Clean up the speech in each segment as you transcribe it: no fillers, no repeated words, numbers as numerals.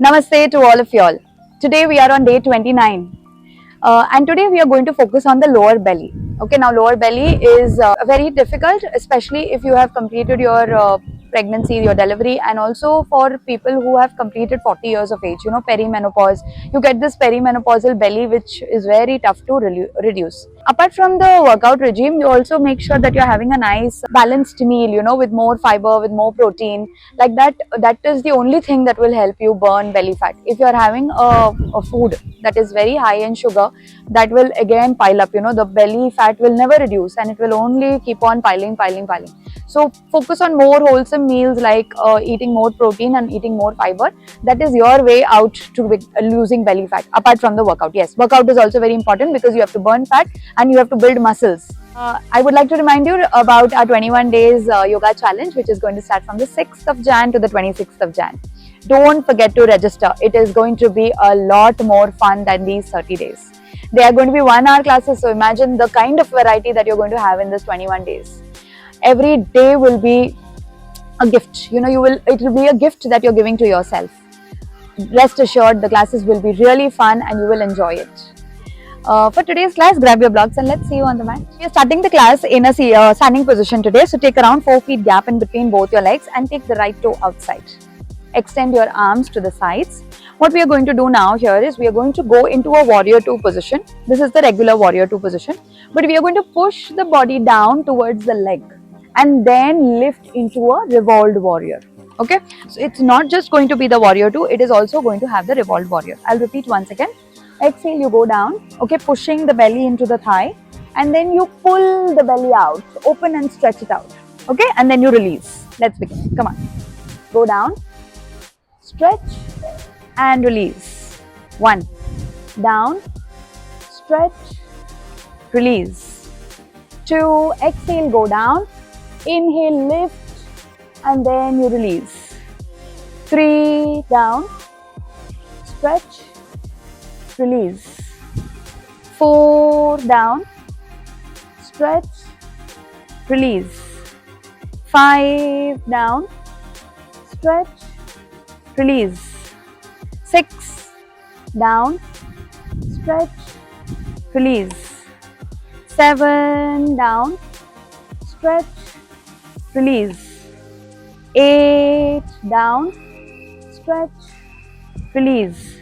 Namaste to all of y'all. Today we are on day 29 and today we are going to focus on the lower belly. Okay, now lower belly is very difficult, especially if you have completed your pregnancy, your delivery, and also for people who have completed 40 years of age, perimenopause. You get this perimenopausal belly which is very tough to reduce. Apart from the workout regime, you also make sure that you're having a nice balanced meal, with more fiber, with more protein. Like that is the only thing that will help you burn belly fat. If you're having a food that is very high in sugar, that will again pile up. The belly fat will never reduce and it will only keep on piling. So focus on more wholesome meals like eating more protein and eating more fiber. That is your way out to losing belly fat, apart from the workout. Yes, workout is also very important because you have to burn fat and you have to build muscles. I would like to remind you about our 21 days yoga challenge, which is going to start from the 6th of Jan to the 26th of Jan. Don't forget to register. It is going to be a lot more fun than these 30 days. They are going to be 1 hour classes, so imagine the kind of variety that you're going to have in this 21 days. Every day will be a gift. It will be a gift that you're giving to yourself. Rest assured, the classes will be really fun and you will enjoy it. For today's class, grab your blocks and let's see you on the mat. We are starting the class in a standing position today. So take around 4 feet gap in between both your legs and take the right toe outside. Extend your arms to the sides. What we are going to do now here is we are going to go into a warrior 2 position. This is the regular warrior 2 position. But we are going to push the body down towards the leg and then lift into a revolved warrior. Okay, so it's not just going to be the warrior 2, it is also going to have the revolved warrior. I'll repeat once again. Exhale, you go down, okay, pushing the belly into the thigh, and then you pull the belly out, open and stretch it out, okay, and then you release. Let's begin. Come on. Go down, stretch and release. 1, down, stretch, release. 2, exhale, go down, inhale, lift, and then you release. 3, down, stretch, release. 4, down, stretch, release. 5, down, stretch, release. 6, down, stretch, release. 7, down, stretch, release. 8, down, stretch, release.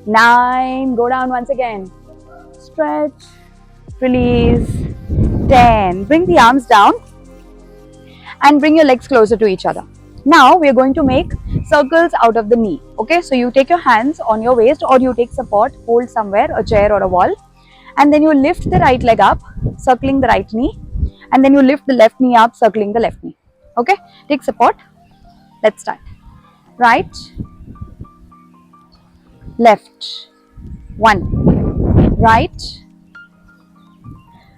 9, go down once again, stretch, release. 10, bring the arms down and bring your legs closer to each other. Now we are going to make circles out of the knee. Okay, so you take your hands on your waist or you take support, hold somewhere, a chair or a wall, and then you lift the right leg up, circling the right knee, and then you lift the left knee up, circling the left knee. Okay, take support. Let's start. Right, left. 1, right,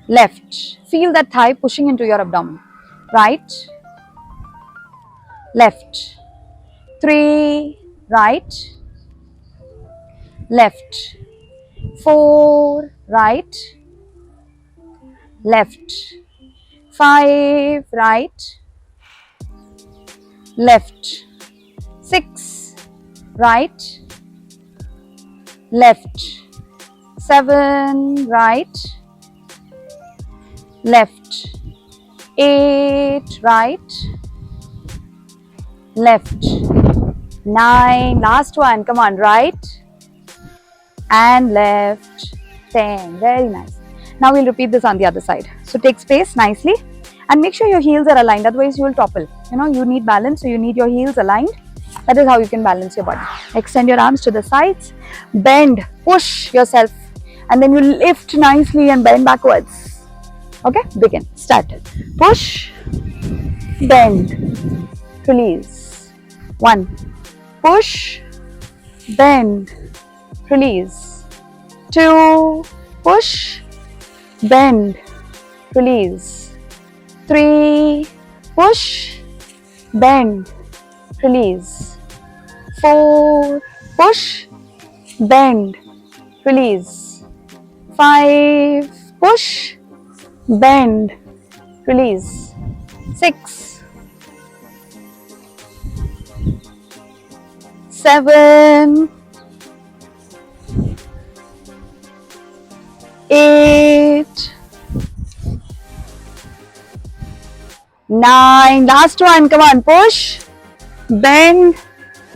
left. Feel that thigh pushing into your abdomen. Right, left. 3, right, left. 4, right, left. 5, right, left. 6, right, left. 7, right, left. 8, right, left. 9, last one, come on, right and left. 10, very nice. Now we'll repeat this on the other side. So take space nicely and make sure your heels are aligned, otherwise you will topple. You need balance, so you need your heels aligned. That is how you can balance your body. Extend your arms to the sides, bend, push yourself, and then you lift nicely and bend backwards. Okay, begin, start. Push, bend, release. 1, push, bend, release. 2, push, bend, release. 3, push, bend, release. 4, push, bend, release. 5, push, bend, release. 6, 7, 8, 9. Last one. Come on, push, bend,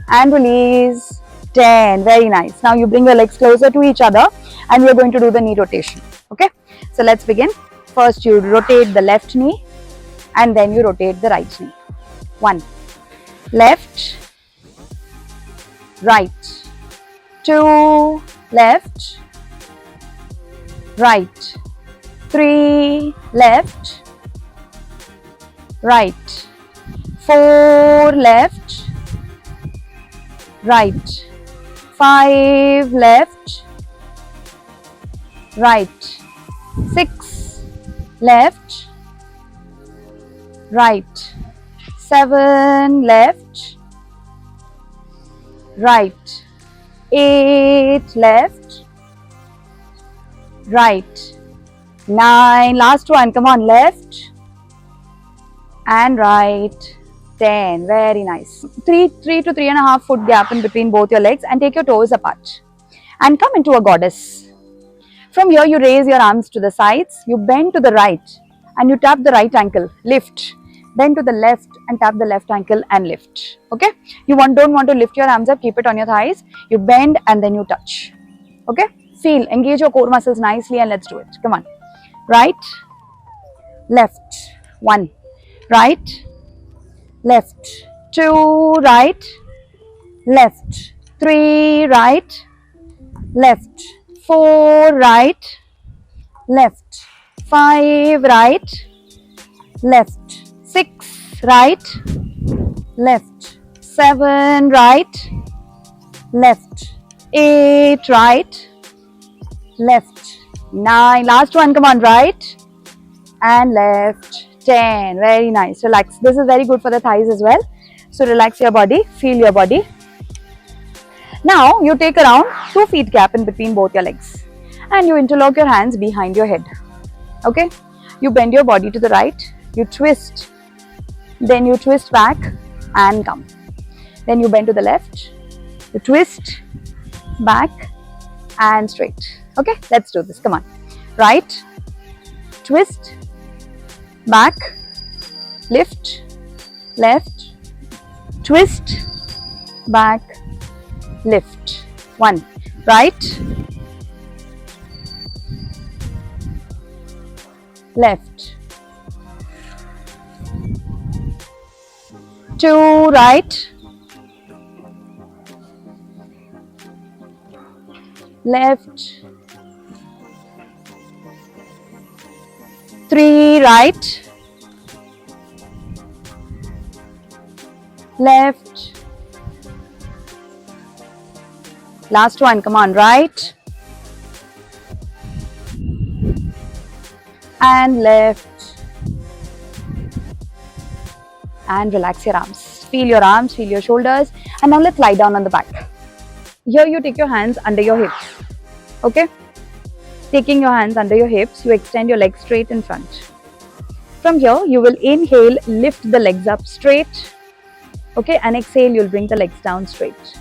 and release. 10. Very nice. Now you bring your legs closer to each other and we are going to do the knee rotation. Okay. So let's begin. First you rotate the left knee and then you rotate the right knee. 1. Left, right. 2. Left, right. 3. Left, right. 4. Left, right. 5. Left, right. 6. Left, right. 7. Left, right. 8. Left, right. 9. Last one. Come on. Left and right. 10. Very nice. 3 to 3.5 foot gap in between both your legs and take your toes apart and come into a goddess. From here you raise your arms to the sides, you bend to the right and you tap the right ankle, lift. Bend to the left and tap the left ankle and lift. Okay? You don't want to lift your arms up, keep it on your thighs. You bend and then you touch. Okay? Feel, engage your core muscles nicely and let's do it. Come on. Right, left. 1. Right, left. 2. Right, left. 3. Right, left. 4. Right, left. 5. Right, left. 6. Right, left. 7. Right, left. 8. Right, left. 9. Last one. Come on. Right and left. 10. Very nice. Relax. This is very good for the thighs as well. So relax your body. Feel your body. Now you take around 2 feet gap in between both your legs and you interlock your hands behind your head. Okay? You bend your body to the right. You twist. Then you twist back and come. Then you bend to the left. You twist back and straight. Okay? Let's do this. Come on. Right. Twist. Back. Lift. Left. Twist. Back. Lift. 1. Right. Left. 2. Right. Left. 3. Right. Left. Last one. Come on. Right. And left. And relax your arms. Feel your arms, feel your shoulders. And now let's lie down on the back. Here you take your hands under your hips. Okay? Taking your hands under your hips, you extend your legs straight in front. From here, you will inhale, lift the legs up straight. Okay? And exhale, you'll bring the legs down straight.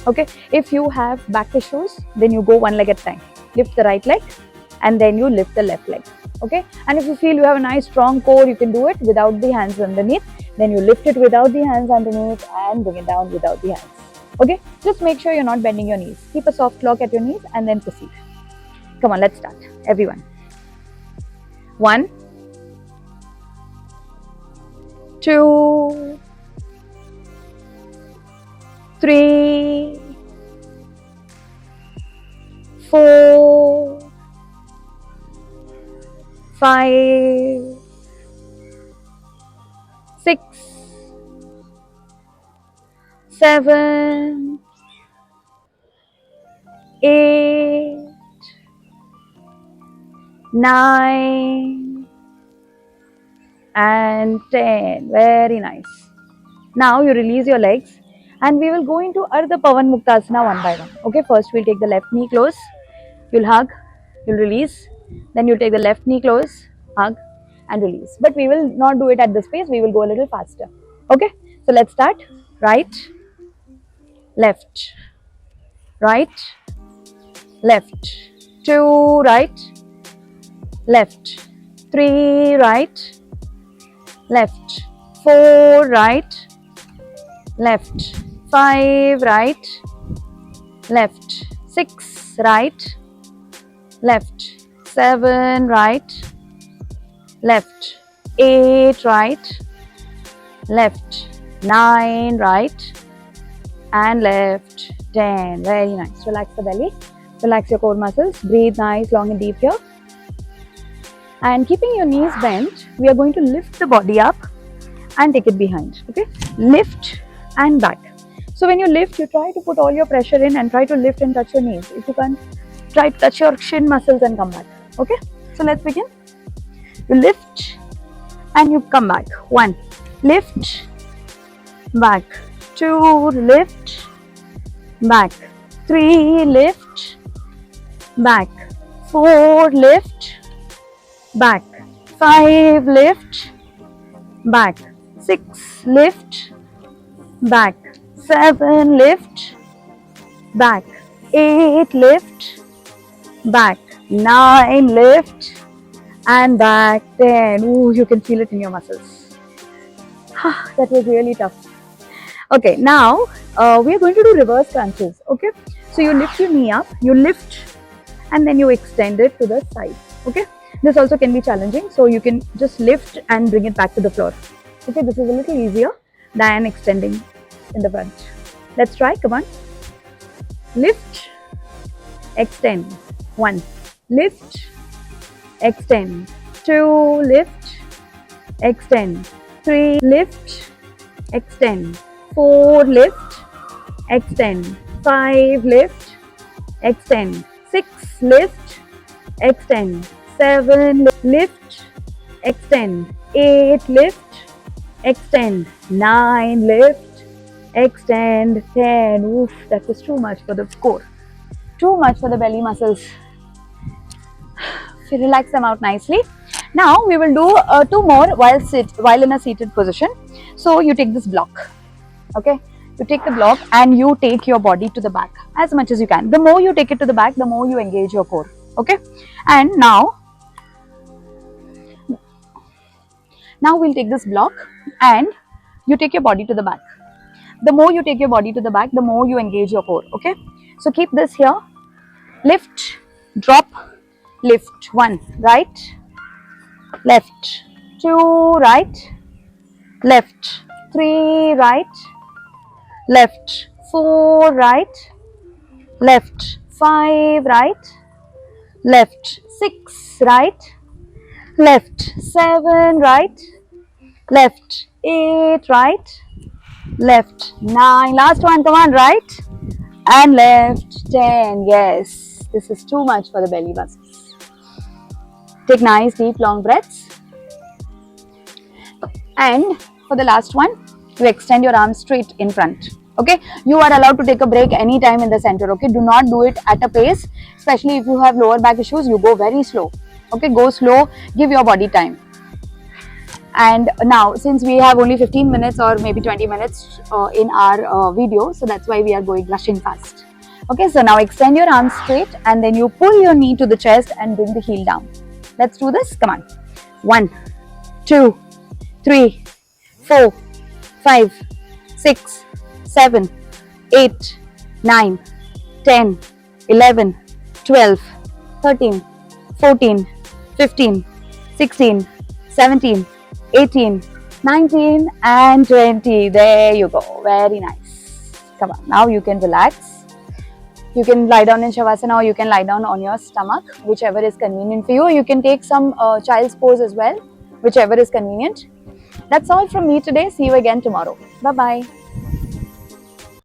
Okay? If you have back issues, then you go one leg at a time. Lift the right leg and then you lift the left leg. Okay? And if you feel you have a nice strong core, you can do it without the hands underneath. Then you lift it without the hands underneath and bring it down without the hands. Okay? Just make sure you're not bending your knees. Keep a soft lock at your knees and then proceed. Come on, let's start. Everyone. 1, 2, 3, 4, 5, 6, 7, 8, 9 and 10. Very nice. Now you release your legs and we will go into Ardha Pavan Muktasana one by one. Okay, first we'll take the left knee close, you'll hug, you'll release, then you'll take the left knee close, hug and release. But we will not do it at this pace, we will go a little faster. Okay, so let's start. Right, left, right, left, 2 right, left, 3 right, left, 4 right, left, 5 right, left, 6 right, left, 7 right, left, 8 right, left, 9 right, and left, 10. Very nice. Relax the belly, relax your core muscles, breathe nice, long and deep here. And keeping your knees bent, we are going to lift the body up and take it behind. Okay, lift and back. So when you lift, you try to put all your pressure in and try to lift and touch your knees. If you can't, try to touch your shin muscles and come back. Okay, so let's begin. You lift and you come back. 1, lift, back, 2, lift, back, 3, lift, back, 4, lift, back, 5, lift, back, 6, lift, back, 7, lift, back, 8, lift, back, 9, lift, and back, 10. Ooh, you can feel it in your muscles. That was really tough. Okay, now we are going to do reverse crunches. Okay, so you lift your knee up, you lift, and then you extend it to the side. Okay, this also can be challenging, so you can just lift and bring it back to the floor. Okay, this is a little easier than extending in the front. Let's try. Come on. Lift, extend. 1, lift, extend. 2, lift, extend. 3, lift, extend. 4, lift, extend. 5, lift, extend. 6, lift, extend. 7, lift, extend. 8, lift, extend. 9, lift, extend. 10. Oof, that was too much for the core. Too much for the belly muscles. So relax them out nicely. Now we will do 2 more while in a seated position. So you take this block. Okay, you take the block and you take your body to the back as much as you can. The more you take it to the back, the more you engage your core. Okay, and now we'll take this block and you take your body to the back. The more you take your body to the back, the more you engage your core. Okay, so keep this here. Lift, drop, lift. 1 right, left, 2 right, left, 3 right, left, 4 right, left, 5 right, left, 6 right, left, 7 right, left, 8 right, left, 9, last one, come on, right, and left, 10. Yes, this is too much for the belly muscles. Take nice deep long breaths, and for the last one, you extend your arms straight in front. Okay, you are allowed to take a break anytime in the center. Okay, do not do it at a pace, especially if you have lower back issues. You go very slow. Okay, go slow, give your body time. And now, since we have only 15 minutes or maybe 20 minutes in our video, so that's why we are rushing fast. Okay, so now extend your arms straight and then you pull your knee to the chest and bring the heel down. Let's do this. Come on. 1, 2, 3, 4, 5, 6, 7, 8, 9, 10, 11, 12, 13, 14, 15, 16, 17, 18, 19 and 20. There you go. Very nice. Come on. Now you can relax. You can lie down in Shavasana or you can lie down on your stomach, whichever is convenient for you. You can take some child's pose as well, whichever is convenient. That's all from me today. See you again tomorrow. Bye-bye.